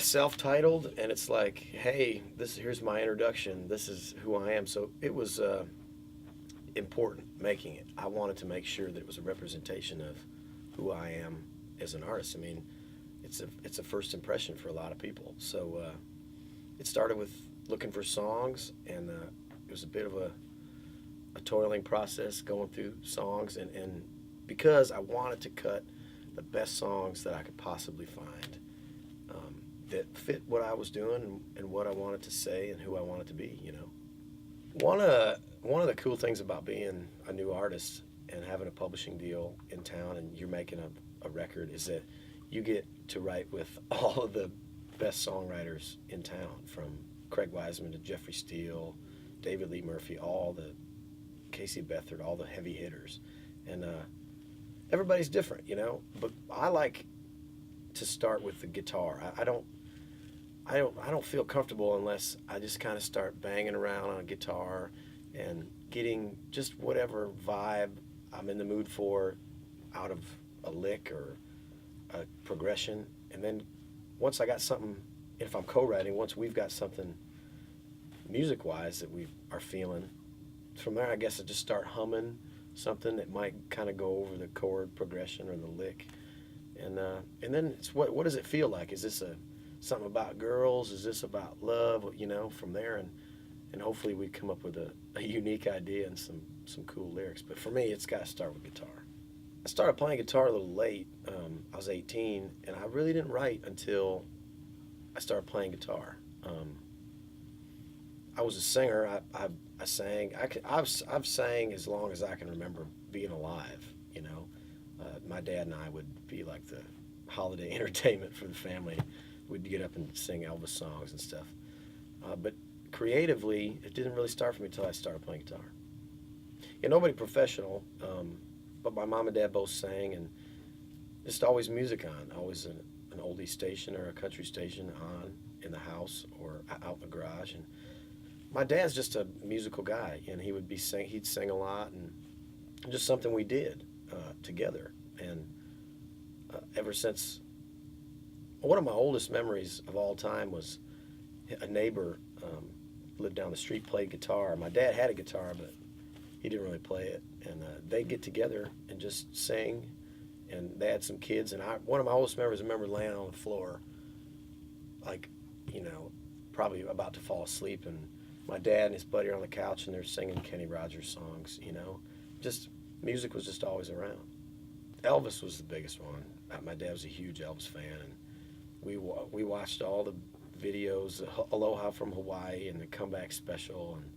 self-titled, and it's like, hey, here's my introduction. This is who I am. So it was important making it. I wanted to make sure that it was a representation of who I am as an artist. I mean, it's a first impression for a lot of people. So it started with looking for songs, and it was a bit of a toiling process going through songs, and because I wanted to cut the best songs that I could possibly find that fit what I was doing and what I wanted to say and who I wanted to be, you know. One of the cool things about being a new artist and having a publishing deal in town and you're making a record is that you get to write with all of the best songwriters in town, from Craig Wiseman to Jeffrey Steele, David Lee Murphy, all the Casey Beathard, all the heavy hitters. And everybody's different, you know, but I like to start with the guitar. I don't feel comfortable unless I just kind of start banging around on a guitar and getting just whatever vibe I'm in the mood for out of a lick or a progression. And then once I got something, if I'm co-writing, once we've got something music-wise that we are feeling, from there I guess I just start humming something that might kind of go over the chord progression or the lick. And then it's what does it feel like? Is this something about girls? Is this about love? You know, from there, and hopefully we come up with a unique idea and some cool lyrics. But for me, it's got to start with guitar. I started playing guitar a little late. I was 18, and I really didn't write until I started playing guitar. I was a singer. I sang. I've sang as long as I can remember being alive. You know, my dad and I would be like the holiday entertainment for the family. We'd get up and sing Elvis songs and stuff. But creatively, it didn't really start for me until I started playing guitar. Yeah, nobody professional, but my mom and dad both sang, and just always music on, always an oldie station or a country station on in the house or out in the garage. And my dad's just a musical guy, and he'd sing a lot, and just something we did together. And ever since, one of my oldest memories of all time was a neighbor lived down the street, played guitar. My dad had a guitar, but he didn't really play it. And they'd get together and just sing, and they had some kids. And one of my oldest memories, I remember laying on the floor, like, you know, probably about to fall asleep, and my dad and his buddy are on the couch, and they're singing Kenny Rogers songs, you know. Just, music was just always around. Elvis was the biggest one. My dad was a huge Elvis fan, and we watched all the videos, Aloha from Hawaii and the Comeback Special, and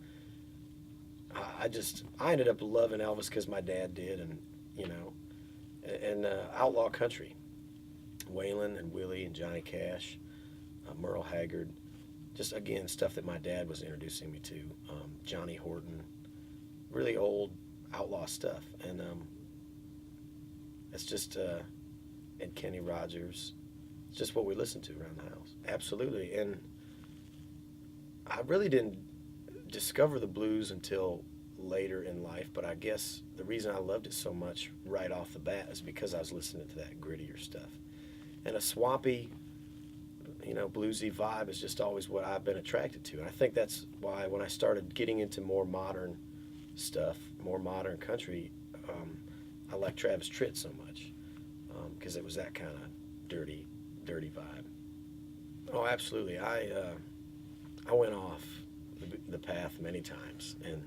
I ended up loving Elvis because my dad did, and you know, and outlaw country, Waylon and Willie and Johnny Cash, Merle Haggard, just again stuff that my dad was introducing me to, Johnny Horton, really old outlaw stuff, and it's just and Kenny Rogers. It's just what we listened to around the house. Absolutely. And I really didn't discover the blues until later in life, but I guess the reason I loved it so much right off the bat is because I was listening to that grittier stuff. And a swampy, you know, bluesy vibe is just always what I've been attracted to. And I think that's why when I started getting into more modern stuff, more modern country, I like Travis Tritt so much, because it was that kind of dirty vibe. Oh, absolutely. I went off the path many times, and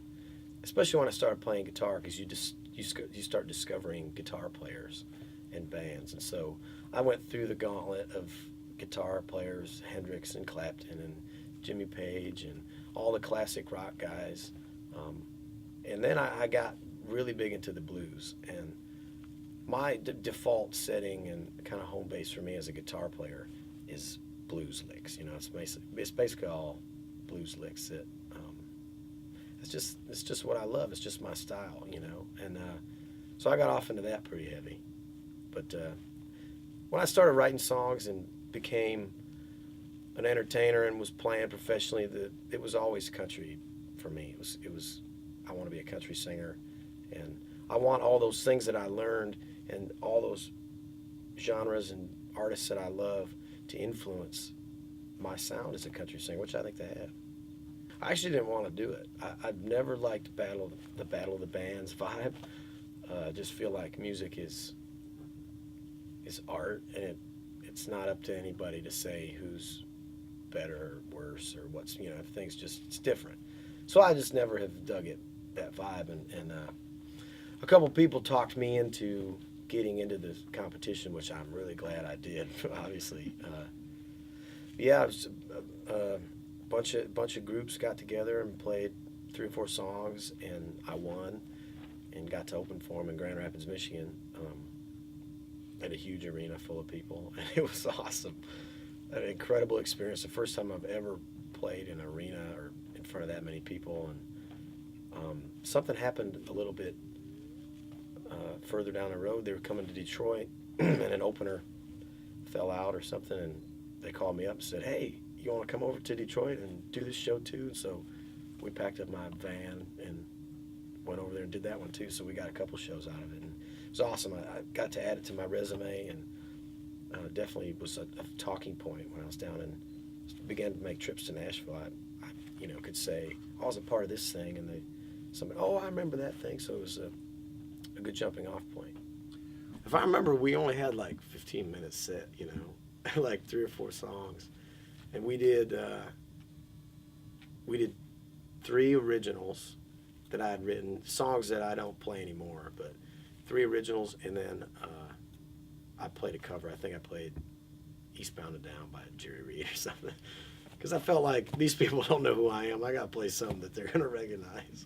especially when I started playing guitar, because you start discovering guitar players and bands, and so I went through the gauntlet of guitar players, Hendrix and Clapton and Jimmy Page and all the classic rock guys, and then I got really big into the blues, and my default setting and kind of home base for me as a guitar player is blues licks. You know, it's basically all blues licks that it's just what I love. It's just my style, you know. And so I got off into that pretty heavy. But when I started writing songs and became an entertainer and was playing professionally, it was always country for me. It was I want to be a country singer, and I want all those things that I learned and all those genres and artists that I love to influence my sound as a country singer, which I think they have. I actually didn't want to do it. I've never liked the battle of the bands vibe. I just feel like music is art, and it's not up to anybody to say who's better or worse or what's, if things just, it's different. So I just never have dug it, that vibe. And a couple people talked me into getting into the competition, which I'm really glad I did, obviously. Yeah, it was a bunch of groups got together and played 3 or 4 songs, and I won and got to open for them in Grand Rapids, Michigan, at a huge arena full of people, and it was awesome. An incredible experience. The first time I've ever played in an arena or in front of that many people, and something happened a little bit further down the road. They were coming to Detroit, and an opener fell out or something, and they called me up and said, "Hey, you want to come over to Detroit and do this show too?" So we packed up my van and went over there and did that one too. So we got a couple shows out of it, and it was awesome. I got to add it to my resume, and definitely was a talking point when I was down and began to make trips to Nashville. I could say, I was a part of this thing, and somebody, "Oh, I remember that thing." So it was a good jumping off point. If I remember, we only had like 15 minutes set, like 3 or 4 songs. And we did 3 originals that I had written, songs that I don't play anymore, but 3 originals, and then I played a cover. I think I played Eastbound and Down by Jerry Reed or something. Because I felt like these people don't know who I am. I got to play something that they're going to recognize.